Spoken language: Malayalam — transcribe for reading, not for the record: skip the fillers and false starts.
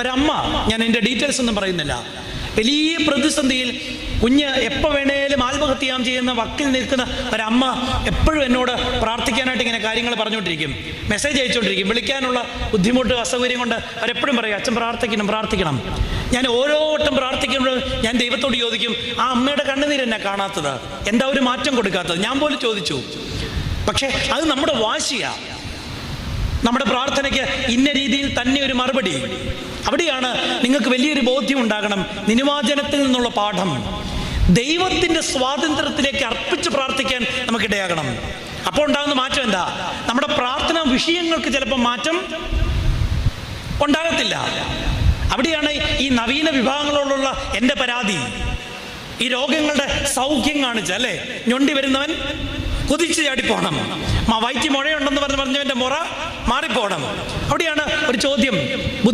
ഒരമ്മ, ഞാൻ എൻ്റെ ഡീറ്റെയിൽസ് ഒന്നും പറയുന്നില്ല, വലിയ പ്രതിസന്ധിയിൽ കുഞ്ഞ് എപ്പോൾ വേണേലും ആത്മഹത്യ ചെയ്യുന്ന വക്കിൽ നിൽക്കുന്ന ഒരമ്മ എപ്പോഴും എന്നോട് പ്രാർത്ഥിക്കാനായിട്ട് ഇങ്ങനെ കാര്യങ്ങൾ പറഞ്ഞുകൊണ്ടിരിക്കും, മെസ്സേജ് അയച്ചുകൊണ്ടിരിക്കും. വിളിക്കാനുള്ള ബുദ്ധിമുട്ട്, അസൗകര്യം കൊണ്ട് അവരെപ്പോഴും പറയും, അച്ഛൻ പ്രാർത്ഥിക്കണം. ഞാൻ ഓരോ വട്ടം പ്രാർത്ഥിക്കുമ്പോൾ ഞാൻ ദൈവത്തോട് ചോദിക്കും, ആ അമ്മയുടെ കണ്ണുനീര് എന്നെ കാണാത്തത്, എന്താ ഒരു മാറ്റം കൊടുക്കാത്തത്? ഞാൻ പോലും ചോദിച്ചു. പക്ഷേ അത് നമ്മുടെ വാശിയാണ്. നമ്മുടെ പ്രാർത്ഥനയ്ക്ക് ഇന്ന രീതിയിൽ തന്നെ ഒരു മറുപടി. അവിടെയാണ് നിങ്ങൾക്ക് വലിയൊരു ബോധ്യം ഉണ്ടാകണം. നിനിവാചനത്തിൽ നിന്നുള്ള പാഠം ദൈവത്തിൻ്റെ സ്വാതന്ത്ര്യത്തിലേക്ക് അർപ്പിച്ച് പ്രാർത്ഥിക്കാൻ നമുക്കിടയാകണം. അപ്പോൾ ഉണ്ടാകുന്ന മാറ്റം എന്താ? നമ്മുടെ പ്രാർത്ഥനാ വിഷയങ്ങൾക്ക് ചിലപ്പോൾ മാറ്റം ഉണ്ടാകത്തില്ല. അവിടെയാണ് ഈ നവീന വിഭാഗങ്ങളോടുള്ള എൻ്റെ പരാതി. ഈ രോഗങ്ങളുടെ സൗഖ്യം കാണിച്ച അല്ലേ, ഞൊണ്ടി വരുന്നവൻ കുതിച്ചു ചാടിപ്പോണം, വയറ്റി മുഴയുണ്ടെന്ന് പറഞ്ഞവൻ്റെ മുറ മാറിപ്പോണം. അവിടെയാണ് ഒരു ചോദ്യം.